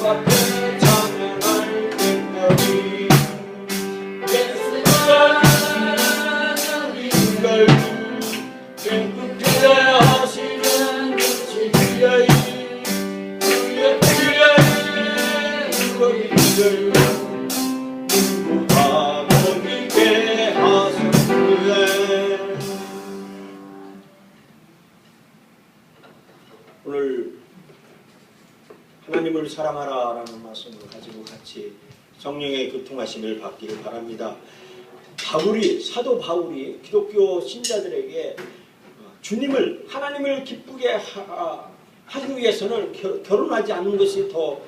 앞에 찬양할 때까지 예수가 우리를 행복하게 하시는 빛이 주야이 우리를 누구보다 먹이게 하셨네. 오늘 하나님을 사랑하라 라는 말씀을 가지고 같이 성령의 교통하심을 받기를 바랍니다. 사도 바울이 기독교 신자들에게 주님을 하나님을 기쁘게 하기 위해서는 결혼하지 않는 것이 더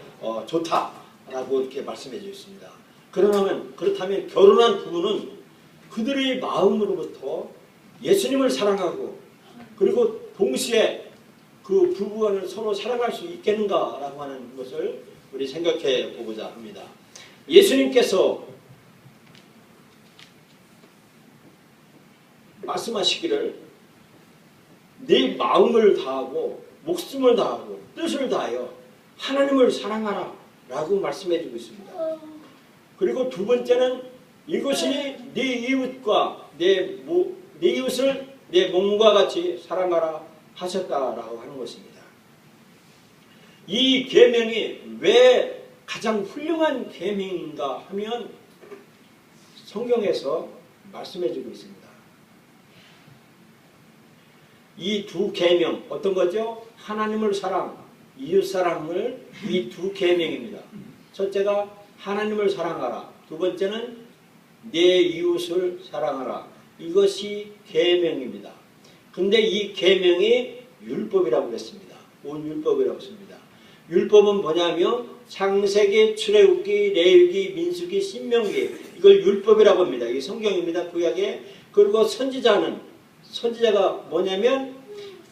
좋다라고 이렇게 말씀해 주셨습니다. 그렇다면 결혼한 부부는 그들의 마음으로부터 예수님을 사랑하고 그리고 동시에 그 부부간을 서로 사랑할 수 있겠는가라고 하는 것을 우리 생각해 보고자 합니다. 예수님께서 말씀하시기를 네 마음을 다하고 목숨을 다하고 뜻을 다하여 하나님을 사랑하라 라고 말씀해 주고 있습니다. 그리고 두 번째는 이것이 네 이웃과 네 이웃을 내 몸과 같이 사랑하라 하셨다라고 하는 것입니다. 이 계명이 왜 가장 훌륭한 계명인가 하면 성경에서 말씀해 주고 있습니다. 이 두 계명 어떤 거죠? 하나님을 사랑, 이웃 사랑을 이 두 계명입니다. 첫째가 하나님을 사랑하라. 두 번째는 내 이웃을 사랑하라. 이것이 계명입니다. 근데 이 계명이 율법이라고 했습니다. 온 율법이라고 했습니다. 율법은 뭐냐면 창세기, 출애굽기, 레위기, 민수기, 신명기 이걸 율법이라고 합니다. 이게 성경입니다. 구약에. 그리고 선지자가 뭐냐면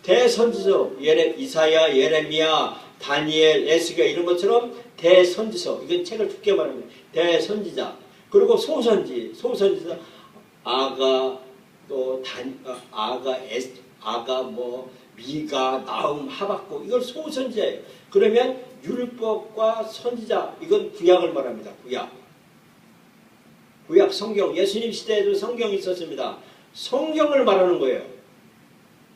대선지서 이사야, 예레미야, 다니엘, 에스겔 이런 것처럼 대선지서 이건 책을 두께 말합니다. 대선지자 그리고 소선지자 아가 또 아가 미가 나움 하박국 이걸 소선지자예요. 그러면 율법과 선지자 이건 구약을 말합니다. 구약 성경 예수님 시대에도 성경이 있었습니다. 성경을 말하는 거예요.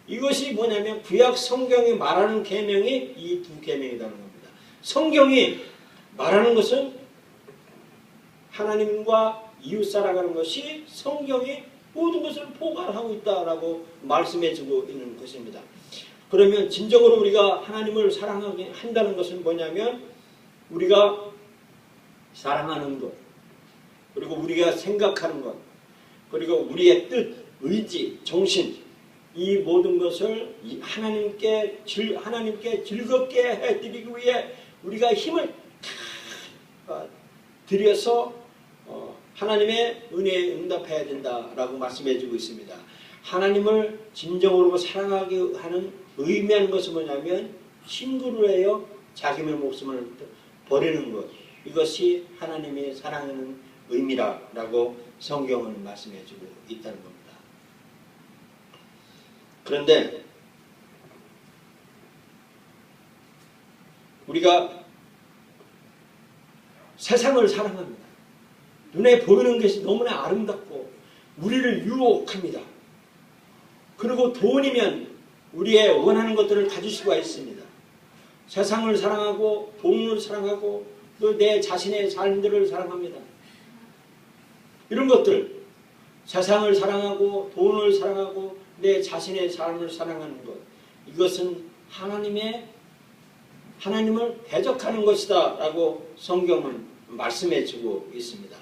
이것이 뭐냐면 구약 성경이 말하는 계명이 이 두 계명이라는 겁니다. 성경이 말하는 것은 하나님과 이웃 사랑하는 것이 성경이 모든 것을 포괄하고 있다라고 말씀해주고 있는 것입니다. 그러면 진정으로 우리가 하나님을 사랑하게 한다는 것은 뭐냐면 우리가 사랑하는 것 그리고 우리가 생각하는 것 그리고 우리의 뜻, 의지, 정신 이 모든 것을 하나님께 즐겁게 해드리기 위해 우리가 힘을 들여서 하나님의 은혜에 응답해야 된다라고 말씀해주고 있습니다. 하나님을 진정으로 사랑하게 하는 의미하는 것은 뭐냐면 신구를 해요. 자기의 목숨을 버리는 것. 이것이 하나님의 사랑하는 의미라고 성경은 말씀해주고 있다는 겁니다. 그런데 우리가 세상을 사랑합니다. 눈에 보이는 것이 너무나 아름답고 우리를 유혹합니다. 그리고 돈이면 우리의 원하는 것들을 가질 수가 있습니다. 세상을 사랑하고 돈을 사랑하고 또 내 자신의 삶들을 사랑합니다. 이런 것들 세상을 사랑하고 돈을 사랑하고 내 자신의 삶을 사랑하는 것 이것은 하나님을 대적하는 것이다 라고 성경은 말씀해 주고 있습니다.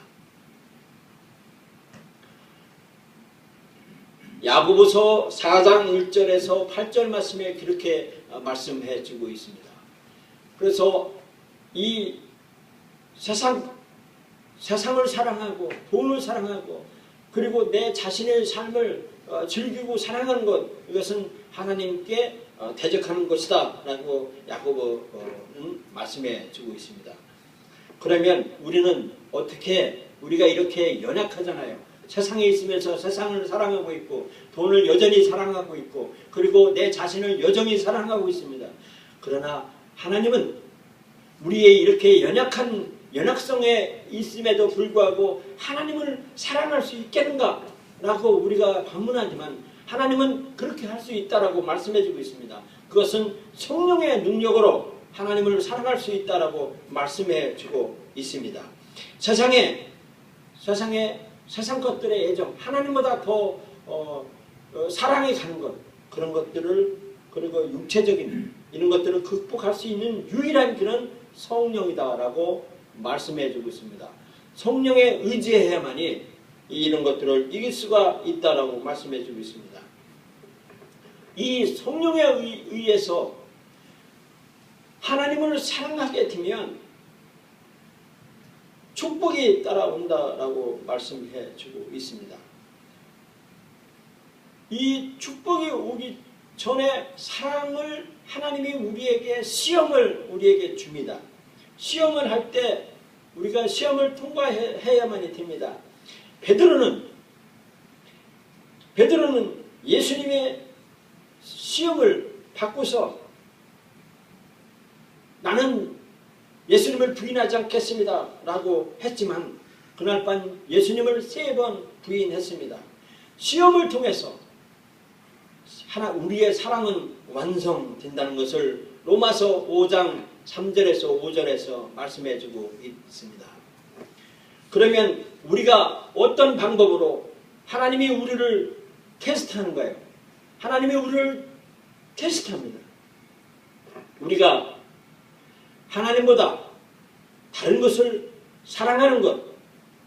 야고보서 4장 1절에서 8절 말씀에 그렇게 말씀해 주고 있습니다. 그래서 이 세상을 사랑하고 돈을 사랑하고 그리고 내 자신의 삶을 즐기고 사랑하는 것 이것은 하나님께 대적하는 것이다 라고 야고보는 말씀해 주고 있습니다. 그러면 우리는 어떻게 우리가 이렇게 연약하잖아요. 세상에 있으면서 세상을 사랑하고 있고 돈을 여전히 사랑하고 있고 그리고 내 자신을 여전히 사랑하고 있습니다. 그러나 하나님은 우리의 이렇게 연약성에 있음에도 불구하고 하나님을 사랑할 수 있겠는가? 라고 우리가 반문하지만 하나님은 그렇게 할 수 있다라고 말씀해주고 있습니다. 그것은 성령의 능력으로 하나님을 사랑할 수 있다라고 말씀해주고 있습니다. 세상 것들의 애정, 하나님보다 더 사랑이 가는 것, 그런 것들을, 그리고 육체적인 이런 것들을 극복할 수 있는 유일한 길은 성령이다라고 말씀해주고 있습니다. 성령에 의지해야만이 이런 것들을 이길 수가 있다라고 말씀해주고 있습니다. 이 성령에 의해서 하나님을 사랑하게 되면 축복이 따라온다라고 말씀해주고 있습니다. 이 축복이 오기 전에 사랑을 하나님이 우리에게 시험을 우리에게 줍니다. 시험을 할 때 우리가 시험을 통과해야만이 됩니다. 베드로는 예수님의 시험을 받고서 나는 예수님을 부인하지 않겠습니다 라고 했지만 그날 밤 예수님을 3번 부인했습니다. 시험을 통해서 우리의 사랑은 완성된다는 것을 로마서 5장 3절에서 5절에서 말씀해주고 있습니다. 그러면 우리가 어떤 방법으로 하나님이 우리를 테스트하는 거예요? 하나님이 우리를 테스트합니다. 우리가 하나님보다 다른 것을 사랑하는 것,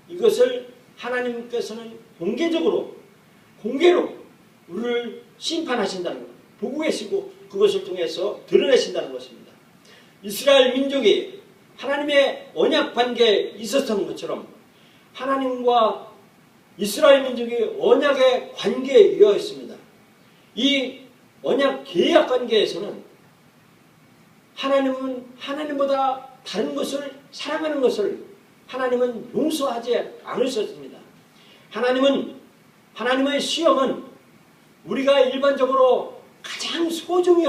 이것을 하나님께서는 공개로 우리를 심판하신다는 것, 보고 계시고 그것을 통해서 드러내신다는 것입니다. 이스라엘 민족이 하나님의 언약 관계에 있었던 것처럼 하나님과 이스라엘 민족이 언약의 관계에 이어 있습니다. 이 언약 계약 관계에서는 하나님은 하나님보다 다른 것을 사랑하는 것을 하나님은 용서하지 않으셨습니다. 하나님의 시험은 우리가 일반적으로 가장 소중히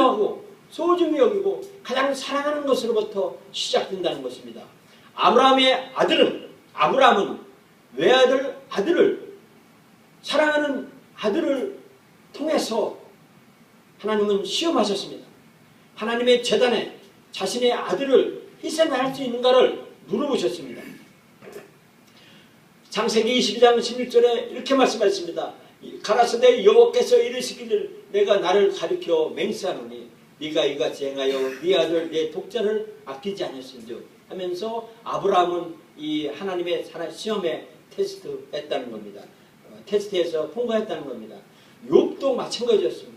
여기고 가장 사랑하는 것으로부터 시작된다는 것입니다. 아브라함은 외아들을 사랑하는 아들을 통해서 하나님은 시험하셨습니다. 하나님의 제단에 자신의 아들을 희생할 수 있는가를 물어보셨습니다. 창세기 22장 16절에 이렇게 말씀하셨습니다. 가라사대 여호와께서 이르시기를 내가 나를 가리켜 맹세하노니 네가 이같이 행하여 네 아들 내 독자를 아끼지 않았은즉 하면서 아브라함은 이 하나님의 시험에 테스트했다는 겁니다. 테스트에서 통과했다는 겁니다. 욥도 마찬가지였습니다.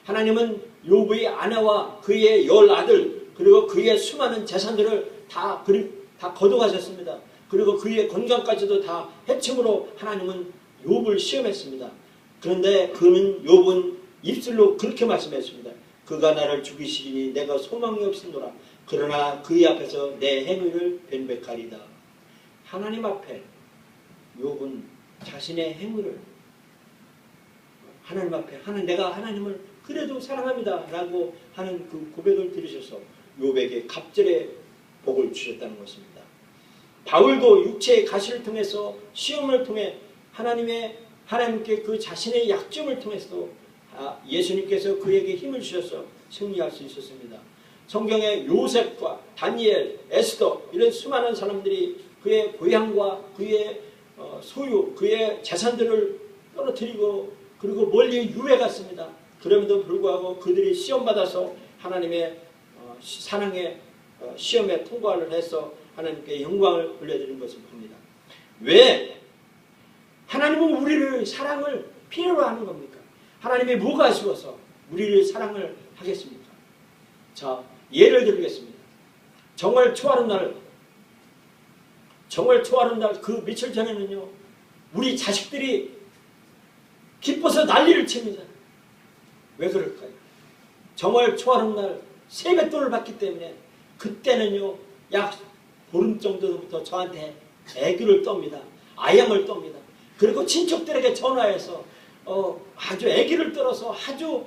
하나님은 욥의 아내와 그의 10아들 그리고 그의 수많은 재산들을 다 거둬가셨습니다. 그리고 그의 건강까지도 다 해충으로 하나님은 욥을 시험했습니다. 그런데 욥은 입술로 그렇게 말씀했습니다. 그가 나를 죽이시리니 내가 소망이 없으노라. 그러나 그의 앞에서 내 행위를 변백하리다. 하나님 앞에 욥은 자신의 행위를 하나님 앞에 내가 하나님을 그래도 사랑합니다 라고 하는 그 고백을 들으셔서 욥에게 갑절의 복을 주셨다는 것입니다. 바울도 육체의 가시를 통해서 시험을 통해 하나님께 그 자신의 약점을 통해서 예수님께서 그에게 힘을 주셔서 승리할 수 있었습니다. 성경에 요셉과 다니엘, 에스더 이런 수많은 사람들이 그의 고향과 그의 소유, 그의 재산들을 떨어뜨리고 그리고 멀리 유해 갔습니다. 그럼에도 불구하고 그들이 시험받아서 하나님의 사랑의 시험에 통과를 해서 하나님께 영광을 돌려드리는 것을 봅니다. 왜? 하나님은 우리를 사랑을 필요로 하는 겁니까? 하나님이 뭐가 아쉬워서 우리를 사랑을 하겠습니까? 자, 예를 들겠습니다. 정월 초하루 날 그 며칠 전에는요, 우리 자식들이 기뻐서 난리를 칩니다. 왜 그럴까요? 정월 초하루 날 세뱃돈을 받기 때문에 그때는요, 약 보름 정도부터 저한테 애교를 떱니다. 아양을 떱니다. 그리고 친척들에게 전화해서 아주 애기를 떨어서 아주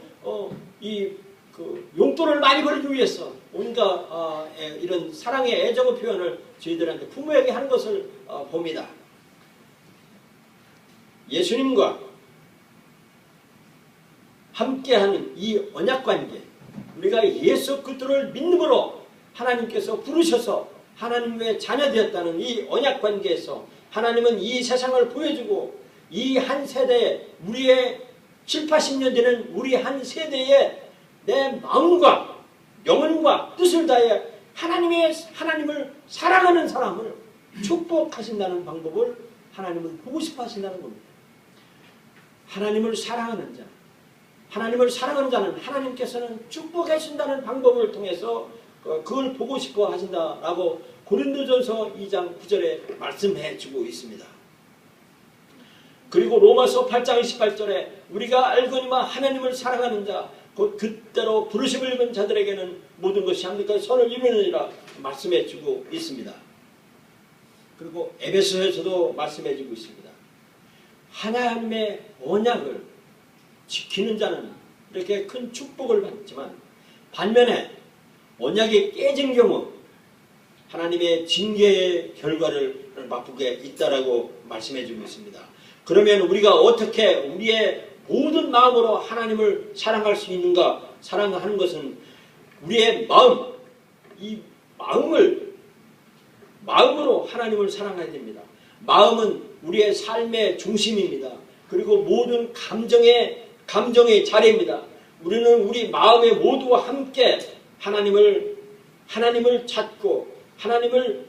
그 용돈을 많이 벌기 위해서 온갖 이런 사랑의 애정의 표현을 저희들한테 부모에게 하는 것을 봅니다. 예수님과 함께하는 이 언약관계, 우리가 예수 그리스도를 믿음으로 하나님께서 부르셔서 하나님의 자녀되었다는 이 언약관계에서 하나님은 이 세상을 보여주고 이 한 세대에 우리의 7, 80년 되는 우리 한 세대에 내 마음과 영혼과 뜻을 다해 하나님을 사랑하는 사람을 축복하신다는 방법을 하나님은 보고 싶어 하신다는 겁니다. 하나님을 사랑하는 자, 하나님을 사랑하는 자는 하나님께서는 축복해 주신다는 방법을 통해서 그걸 보고 싶어 하신다라고 고린도전서 2장 9절에 말씀해 주고 있습니다. 그리고 로마서 8장 28절에 우리가 알거니와 하나님을 사랑하는 자 곧 그때로 부르심을 입은 자들에게는 모든 것이 함께까지 선을 이루느니라 말씀해 주고 있습니다. 그리고 에베소에서도 말씀해 주고 있습니다. 하나님의 언약을 지키는 자는 이렇게 큰 축복을 받지만 반면에 언약이 깨진 경우 하나님의 징계의 결과를 맛보게 있다라고 말씀해 주고 있습니다. 그러면 우리가 어떻게 우리의 모든 마음으로 하나님을 사랑할 수 있는가? 사랑하는 것은 우리의 마음, 이 마음으로 하나님을 사랑해야 됩니다. 마음은 우리의 삶의 중심입니다. 그리고 모든 감정의 자리입니다. 우리는 우리 마음의 모두와 함께 하나님을 찾고 하나님을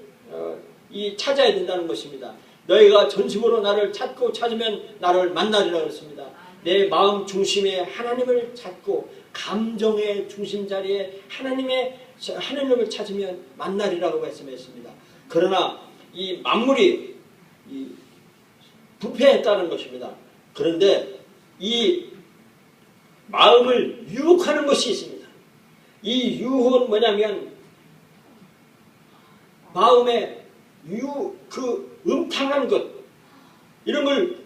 찾아야 된다는 것입니다. 너희가 전심으로 나를 찾고 찾으면 나를 만나리라 그랬습니다. 내 마음 중심에 하나님을 찾고 감정의 중심 자리에 하나님을 찾으면 만나리라고 말씀했습니다. 그러나 이 만물이 부패했다는 것입니다. 그런데 이 마음을 유혹하는 것이 있습니다. 이 유혹은 뭐냐면 마음의 그 음탕한 것, 이런 걸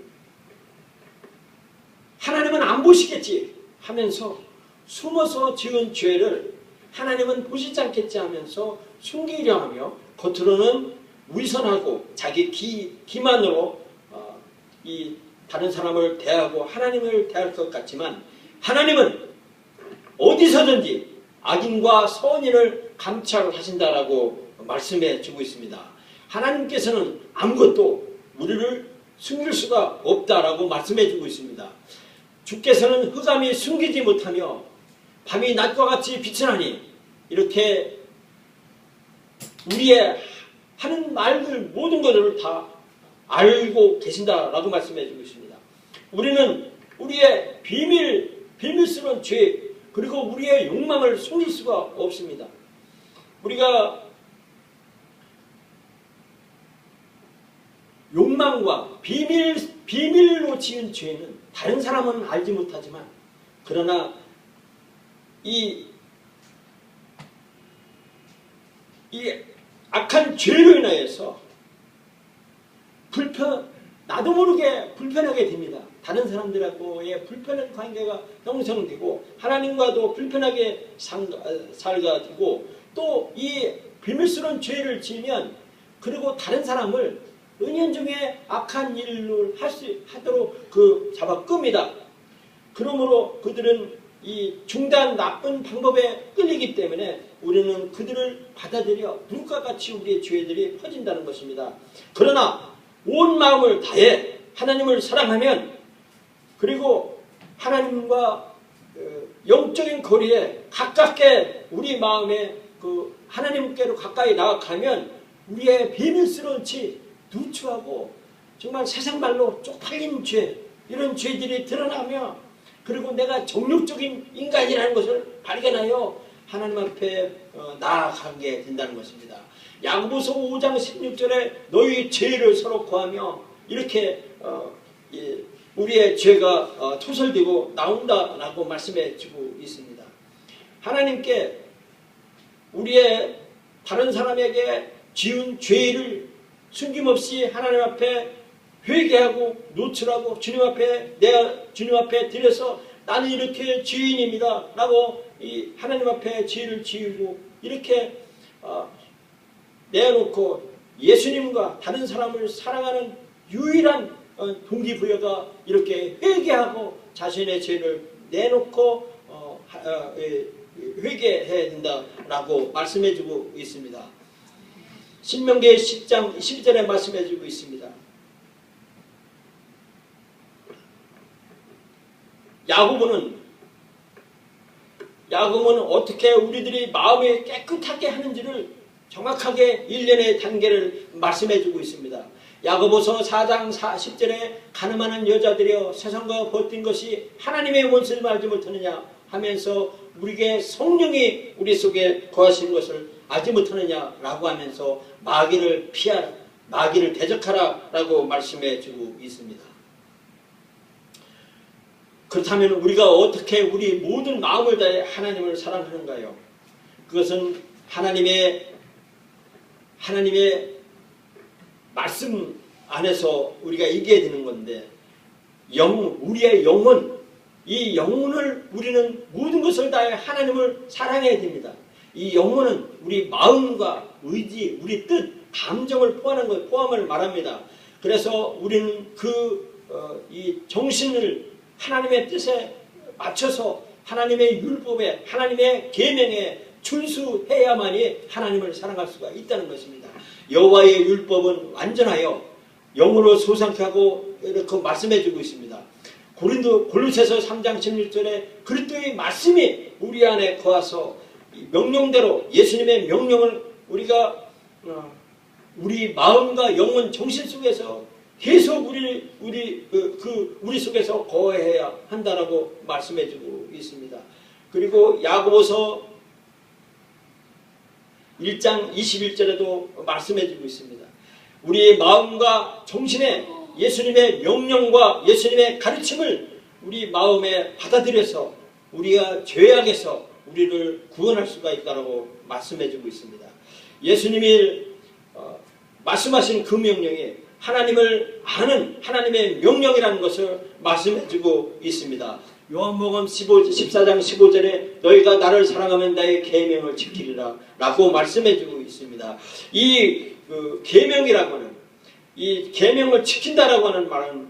하나님은 안 보시겠지 하면서 숨어서 지은 죄를 하나님은 보시지 않겠지 하면서 숨기려 하며 겉으로는 위선하고 자기 기만으로 이 다른 사람을 대하고 하나님을 대할 것 같지만 하나님은 어디서든지 악인과 선인을 감찰하신다라고 말씀해 주고 있습니다. 하나님께서는 아무것도 우리를 숨길 수가 없다라고 말씀해 주고 있습니다. 주께서는 흑암이 숨기지 못하며 밤이 낮과 같이 비천하니 이렇게 우리의 하는 말들 모든 것을 다 알고 계신다라고 말씀해 주고 있습니다. 우리는 우리의 비밀스러운 죄 그리고 우리의 욕망을 숨길 수가 없습니다. 우리가 욕망과 비밀로 지은 죄는 다른 사람은 알지 못하지만 그러나 이 악한 죄로 인하여서 나도 모르게 불편하게 됩니다. 다른 사람들하고의 불편한 관계가 형성되고 하나님과도 불편하게 살게 되고 또 이 비밀스러운 죄를 지으면 그리고 다른 사람을 은연중에 악한 일을 하도록 잡아 끕니다. 그러므로 그들은 이 중단 나쁜 방법에 끌리기 때문에 우리는 그들을 받아들여 물과 같이 우리의 죄들이 퍼진다는 것입니다. 그러나 온 마음을 다해 하나님을 사랑하면 그리고 하나님과 영적인 거리에 가깝게 우리 마음에 하나님께로 가까이 나아가면 우리의 비밀스러운 죄 누추하고 정말 세상말로 쪽팔린 죄 이런 죄들이 드러나며 그리고 내가 정욕적인 인간이라는 것을 발견하여 하나님 앞에 나아가게 된다는 것입니다. 야고보서 5장 16절에 너희 죄를 서로 고하며 이렇게 우리의 죄가 토설되고 나온다라고 말씀해 주고 있습니다. 하나님께 우리의 다른 사람에게 지은 죄를 숨김없이 하나님 앞에 회개하고 노출하고 주님 앞에 드려서 나는 이렇게 죄인입니다 라고 이 하나님 앞에 죄를 지우고 이렇게 내놓고 예수님과 다른 사람을 사랑하는 유일한 동기부여가 이렇게 회개하고 자신의 죄를 내놓고 회개해야 된다라고 말씀해주고 있습니다. 신명기 10장 12절에 말씀해주고 있습니다. 야고보는 어떻게 우리들이 마음이 깨끗하게 하는지를 정확하게 일련의 단계를 말씀해주고 있습니다. 야고보서 4장 10절에 가늠하는 여자들이여 세상과 버틴 것이 하나님의 원수를 알지 못하느냐 하면서 우리에게 성령이 우리 속에 거하시는 것을 알지 못하느냐라고 하면서 마귀를 피하라, 마귀를 대적하라라고 말씀해주고 있습니다. 그렇다면 우리가 어떻게 우리 모든 마음을 다해 하나님을 사랑하는가요? 그것은 하나님의 말씀 안에서 우리가 이기게 되는 건데 우리의 영혼, 이 영혼을 우리는 모든 것을 다해 하나님을 사랑해야 됩니다. 이 영혼은 우리 마음과 의지, 우리 뜻, 감정을 포함을 말합니다. 그래서 우리는 이 정신을 하나님의 뜻에 맞춰서 하나님의 율법에, 하나님의 계명에 준수해야만이 하나님을 사랑할 수가 있다는 것입니다. 여호와의 율법은 완전하여 영으로 소상케 하고 이렇게 말씀해주고 있습니다. 골로새서 3장 16절에 그리스도의 말씀이 우리 안에 거하서 명령대로 예수님의 명령을 우리가 우리 마음과 영혼, 정신 속에서 계속 우리 속에서 거해야 한다라고 말씀해주고 있습니다. 그리고 야고보서 1장 21절에도 말씀해주고 있습니다. 우리의 마음과 정신에 예수님의 명령과 예수님의 가르침을 우리 마음에 받아들여서 우리가 죄악에서 우리를 구원할 수가 있다고 말씀해주고 있습니다. 예수님이 말씀하신 그 명령이 하나님을 아는 하나님의 명령이라는 것을 말씀해주고 있습니다. 요한복음 14장 15절에 너희가 나를 사랑하면 나의 계명을 지키리라 라고 말씀해주고 있습니다. 이 계명이라고 하는, 이 계명을 지킨다라고 하는 말은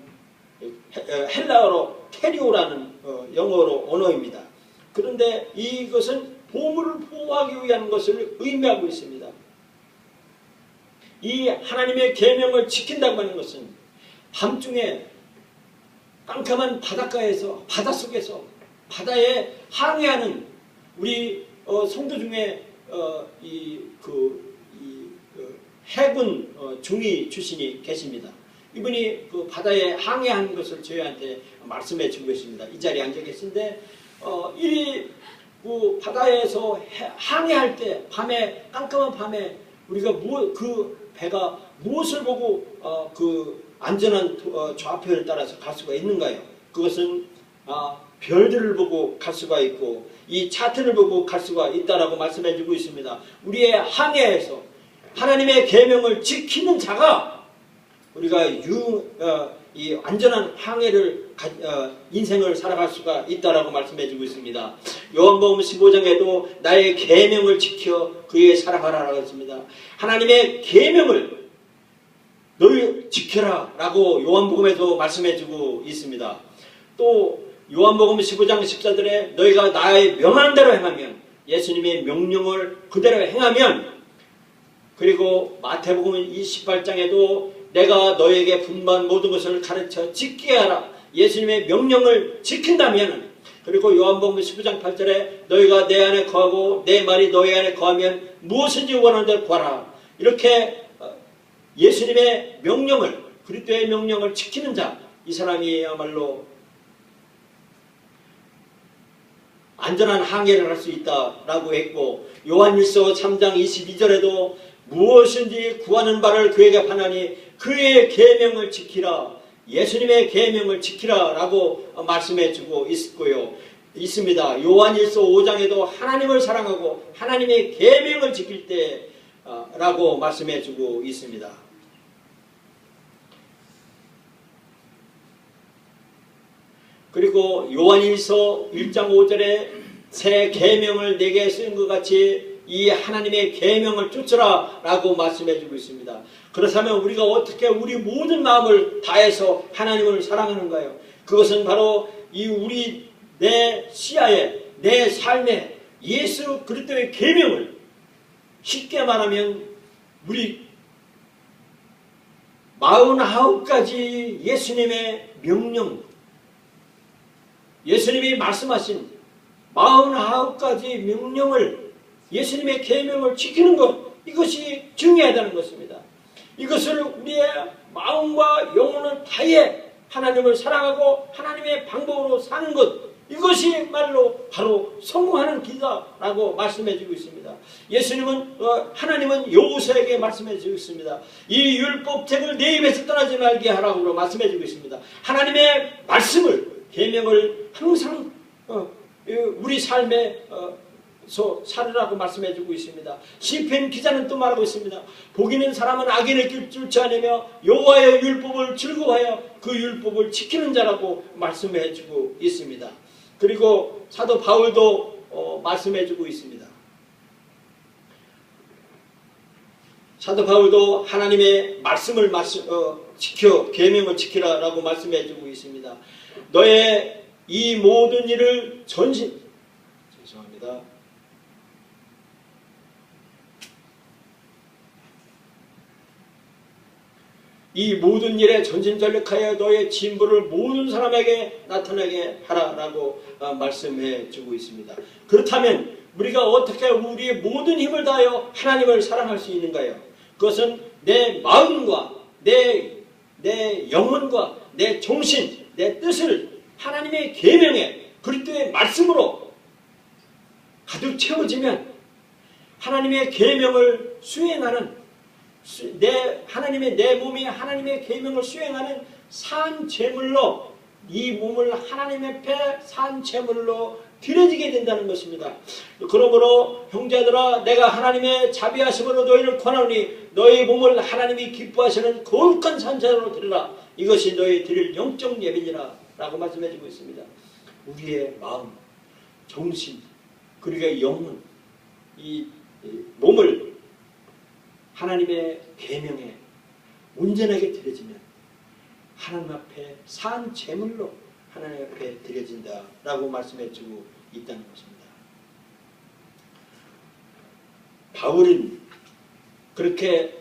헬라어로 테리오라는 영어로 언어입니다. 그런데 이것은 보물을 보호하기 위한 것을 의미하고 있습니다. 이 하나님의 계명을 지킨다고 하는 것은 밤중에 깜깜한 바닷가에서, 바닷속에서, 바다에 항해하는 우리 성도 중에 해군 중위 출신이 계십니다. 이분이 그 바다에 항해한 것을 저희한테 말씀해 주고 있습니다. 이 자리에 앉아 계신데 그 바다에서 항해할 때 밤에, 깜깜한 밤에 우리가 그 배가 무엇을 보고 그 안전한 좌표를 따라서 갈 수가 있는가요? 그것은 별들을 보고 갈 수가 있고 이 차트를 보고 갈 수가 있다라고 말씀해 주고 있습니다. 우리의 항해에서 하나님의 계명을 지키는 자가 우리가 이 안전한 항해를 인생을 살아갈 수가 있다라고 말씀해 주고 있습니다. 요한복음 15장에도 나의 계명을 지켜 그의 사랑하라라고 했습니다. 하나님의 계명을 너희 지켜라 라고 요한복음에도 말씀해 주고 있습니다. 또 요한복음 15장 14절에 너희가 나의 명하는 대로 행하면, 예수님의 명령을 그대로 행하면, 그리고 마태복음 28장에도 내가 너에게 분부한 모든 것을 가르쳐 지키게 하라, 예수님의 명령을 지킨다면, 그리고 요한복음 15장 8절에 너희가 내 안에 거하고 내 말이 너희 안에 거하면 무엇인지 원하는 대로 구하라. 이렇게 예수님의 명령을, 그리스도의 명령을 지키는 자, 이 사람이야말로 안전한 항해를 할 수 있다라고 했고, 요한일서 3장 22절에도 무엇인지 구하는 바를 그에게 하나니 그의 계명을 지키라, 예수님의 계명을 지키라 라고 말씀해 주고 있습니다. 요한일서 5장에도 하나님을 사랑하고 하나님의 계명을 지킬 때 라고 말씀해 주고 있습니다. 그리고 요한일서 1장 5절에 새 계명을 내게 쓴 것 같이 이 하나님의 계명을 쫓으라 라고 말씀해 주고 있습니다. 그렇다면 우리가 어떻게 우리 모든 마음을 다해서 하나님을 사랑하는가요? 그것은 바로 이 우리 내 시야에 내 삶에 예수 그리스도의 계명을, 쉽게 말하면 우리 49가지 예수님의 명령, 예수님이 말씀하신 49가지 명령을, 예수님의 계명을 지키는 것, 이것이 중요하다는 것입니다. 이것을 우리의 마음과 영혼을 다해 하나님을 사랑하고 하나님의 방법으로 사는 것, 이것이 말로 바로 성공하는 길이라고 말씀해 주고 있습니다. 예수님은 하나님은 여호수아에게 말씀해 주고 있습니다. 이 율법책을 내 입에서 떠나지 말게 하라고 말씀해 주고 있습니다. 하나님의 말씀을, 계명을 항상 우리 삶에 살으라고 말씀해 주고 있습니다. 시편 기자는 또 말하고 있습니다. 복 있는 사람은 악인의 길 쫓지 않으며 여호와의 율법을 즐거워하여 그 율법을 지키는 자라고 말씀해 주고 있습니다. 그리고 사도 바울도 말씀해 주고 있습니다. 사도 바울도 하나님의 말씀을 지켜, 계명을 지키라라고 말씀해 주고 있습니다. 너의 이 모든 일을 죄송합니다. 이 모든 일에 전심전력하여 너의 진보를 모든 사람에게 나타나게 하라라고 말씀해 주고 있습니다. 그렇다면 우리가 어떻게 우리의 모든 힘을 다하여 하나님을 사랑할 수 있는가요? 그것은 내 마음과 내 영혼과 내 정신, 내 뜻을 하나님의 계명에 그리스도의 말씀으로 가득 채워지면 하나님의 계명을 수행하는 내 몸이 하나님의 계명을 수행하는 산 제물로, 이 몸을 하나님 앞에 산 제물로 드려지게 된다는 것입니다. 그러므로 형제들아, 내가 하나님의 자비하심으로 너희를 권하노니 너희 몸을 하나님이 기뻐하시는 거룩한 산제물로 드리라. 이것이 너희 드릴 영적 예배니라 라고 말씀해 주고 있습니다. 우리의 마음, 정신, 그리고 영혼, 이 몸을 하나님의 계명에 온전하게 드려지면 하나님 앞에 산 제물로 하나님 앞에 드려진다라고 말씀해 주고 있다는 것입니다. 바울은 그렇게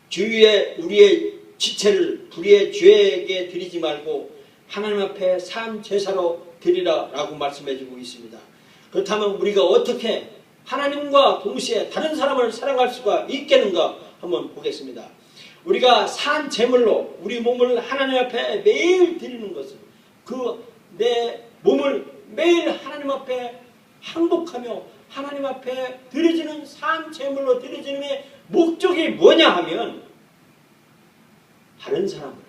주위에 우리의 지체를 불의의 죄에게 드리지 말고 하나님 앞에 산 제사로 드리라라고 말씀해 주고 있습니다. 그렇다면 우리가 어떻게 하나님과 동시에 다른 사람을 사랑할 수가 있겠는가 한번 보겠습니다. 우리가 산 제물로 우리 몸을 하나님 앞에 매일 드리는 것은 내 몸을 매일 하나님 앞에 항복하며 하나님 앞에 드려지는 산 제물로 드려지는 목적이 뭐냐 하면 다른 사람을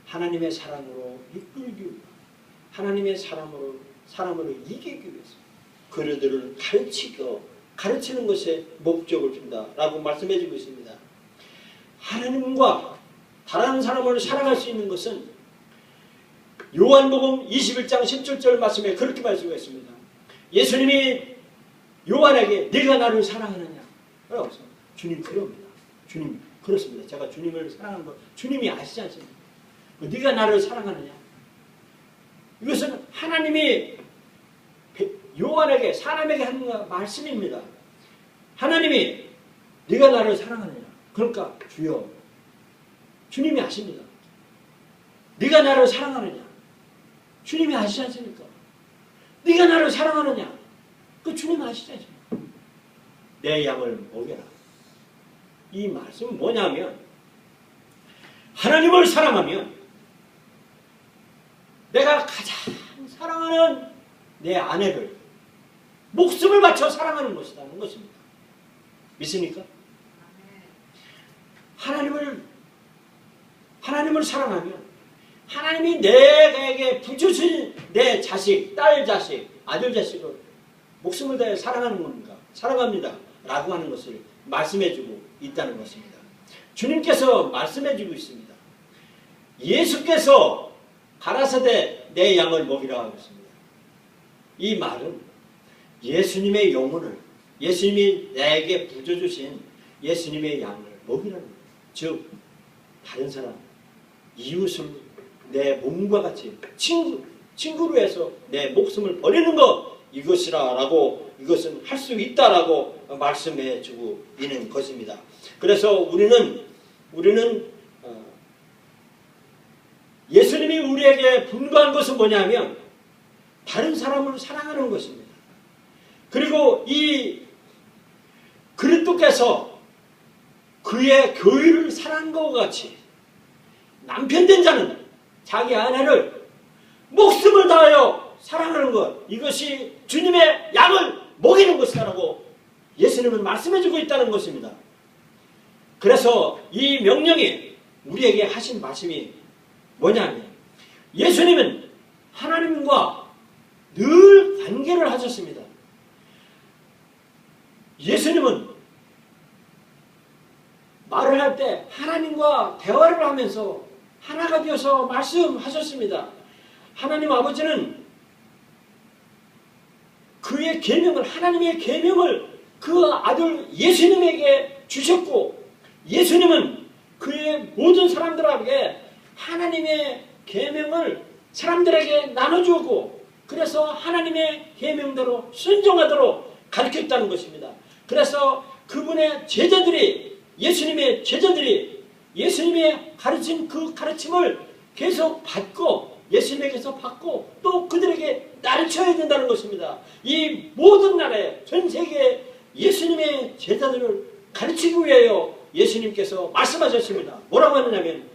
하나님의 사랑으로 이끌기 위해, 하나님의 사람으로 이기기 위해서 그들을 가르치는 것에 목적을 준다라고 말씀해 주고 있습니다. 하나님과 다른 사람을 사랑할 수 있는 것은 요한복음 21장 17절 말씀에 그렇게 말씀했습니다. 예수님이 요한에게 네가 나를 사랑하느냐? 주님 그럽니다. 주님 그렇습니다. 제가 주님을 사랑하는 거 주님이 아시지 않습니까? 네가 나를 사랑하느냐? 이것은 하나님이 요한에게, 사람에게 하는 말씀입니다. 하나님이 네가 나를 사랑하느냐? 그러니까 주여, 주님이 아십니다. 네가 나를 사랑하느냐? 주님이 아시지 않습니까? 네가 나를 사랑하느냐? 그 주님 아시지 않습니까? 내 양을 먹여라. 이 말씀은 뭐냐면 하나님을 사랑하면 내가 가장 사랑하는 내 아내를 목숨을 바쳐 사랑하는 것이라는 것입니다. 믿습니까? 하나님을 사랑하면 하나님이 내게 부주신 내 자식, 딸 자식, 아들 자식을 목숨을 다해 사랑하는 겁니까? 사랑합니다 라고 하는 것을 말씀해 주고 있다는 것입니다. 주님께서 말씀해 주고 있습니다. 예수께서 가라사대 내 양을 먹이라 하였습니다. 이 말은 예수님의 영혼을, 예수님이 내게 부어주신 예수님의 양을 먹이라는 거예요. 즉 다른 사람, 이웃을 내 몸과 같이 친구로 해서 내 목숨을 버리는 것, 이것이라라고, 이것은 할 수 있다라고 말씀해 주고 있는 것입니다. 그래서 우리는 예수님이 우리에게 분부한 것은 뭐냐면 다른 사람을 사랑하는 것입니다. 그리고 이 그리스도께서 그의 교회를 사랑한 것과 같이 남편 된 자는 자기 아내를 목숨을 다하여 사랑하는 것, 이것이 주님의 양을 먹이는 것이라고 예수님은 말씀해주고 있다는 것입니다. 그래서 이 명령이 우리에게 하신 말씀이 뭐냐면 예수님은 하나님과 늘 관계를 하셨습니다. 예수님은 말을 할 때 하나님과 대화를 하면서 하나가 되어서 말씀하셨습니다. 하나님 아버지는 그의 계명을, 하나님의 계명을 그 아들 예수님에게 주셨고, 예수님은 그의 모든 사람들에게 하나님의 계명을 사람들에게 나눠주고, 그래서 하나님의 계명대로 순종하도록 가르쳤다는 것입니다. 그래서 그분의 제자들이, 예수님의 제자들이 예수님의 가르친 그 가르침을 계속 받고, 예수님에게서 받고 또 그들에게 가르쳐야 된다는 것입니다. 이 모든 나라에, 전 세계에 예수님의 제자들을 가르치기 위하여 예수님께서 말씀하셨습니다. 뭐라고 하느냐면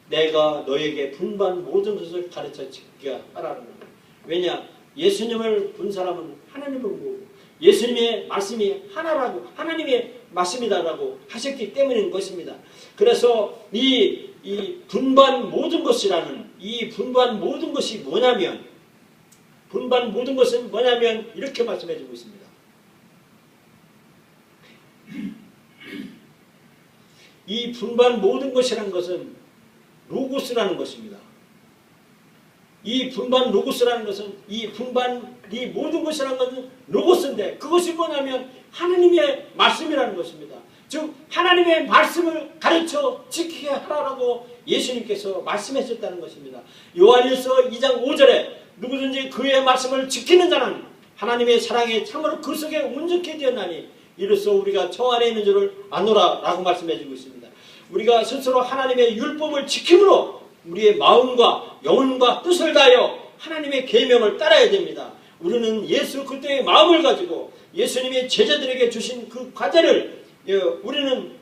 내가 너에게 분부한 모든 것을 가르쳐 지키게 하라는 겁니다. 왜냐? 예수님을 본 사람은 하나님을 보고 예수님의 말씀이 하나라고, 하나님의 말씀이다라고 하셨기 때문인 것입니다. 그래서 이 분부한 모든 것이라는, 이 분부한 모든 것이 뭐냐면, 분부한 모든 것은 뭐냐면 이렇게 말씀해 주고 있습니다. 이 분부한 모든 것이라는 것은 로고스라는 것입니다. 이 분반 로고스라는 것은, 이 모든 것이라는 것은 로고스인데, 그것이 뭐냐면 하나님의 말씀이라는 것입니다. 즉 하나님의 말씀을 가르쳐 지키게 하라고 예수님께서 말씀하셨다는 것입니다. 요한일서 2장 5절에 누구든지 그의 말씀을 지키는 자는 하나님의 사랑에 참으로 그 속에 온전케 되었나니 이로써 우리가 저 안에 있는 줄을 아노라 라고 말씀해 주고 있습니다. 우리가 스스로 하나님의 율법을 지킴으로 우리의 마음과 영혼과 뜻을 다하여 하나님의 계명을 따라야 됩니다. 우리는 예수 그리스도의 마음을 가지고 예수님의 제자들에게 주신 그 과제를 우리는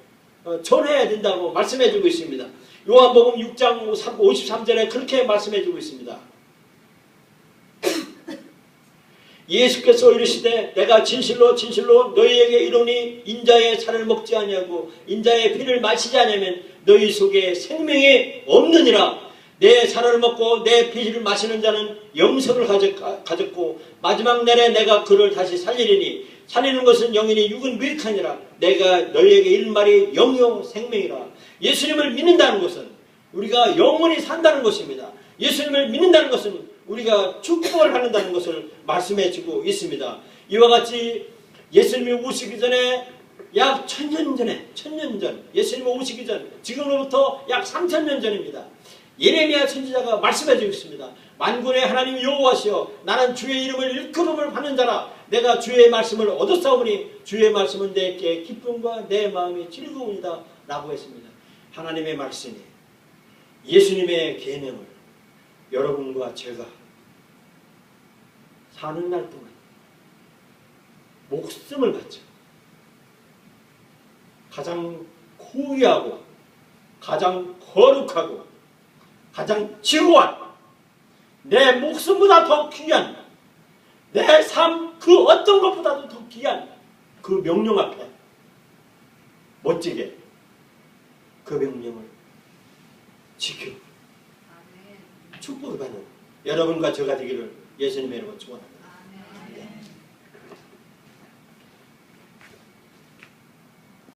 전해야 된다고 말씀해 주고 있습니다. 요한복음 6장 53절에 그렇게 말씀해 주고 있습니다. 예수께서 이르시되 내가 진실로 진실로 너희에게 이르노니 인자의 살을 먹지 아니하고 인자의 피를 마시지 아니하면 너희 속에 생명이 없느니라. 내 살을 먹고 내 피를 마시는 자는 영생을 가졌고 마지막 날에 내가 그를 다시 살리리니 살리는 것은 영이니 육은 무익하니라. 내가 너희에게 이른 말이 영이요 생명이라. 예수님을 믿는다는 것은 우리가 영원히 산다는 것입니다. 예수님을 믿는다는 것은 우리가 축복을 받는다는 것을 말씀해 주고 있습니다. 이와 같이 예수님이 오시기 전에 약 1000년 전에, 1000년 전, 예수님이 오시기 전, 지금으로부터 약 3000년 전입니다. 예레미야 선지자가 말씀해 주고 있습니다. 만군의 하나님 여호와시여 나는 주의 이름을 일컬음을 받는 자라. 내가 주의 말씀을 얻었사오니 주의 말씀은 내게 기쁨과 내 마음이 즐거움이다 라고 했습니다. 하나님의 말씀이, 예수님의 계명을 여러분과 제가 사는 날 동안 목숨을 바쳐 가장 고귀하고 가장 거룩하고 가장 지루한 내 목숨보다 더 귀한 내 삶 그 어떤 것보다도 더 귀한 그 명령 앞에 멋지게 그 명령을 지키고 축복을 받는 여러분과 저가 되기를 예수님의 이름으로 축원합니다.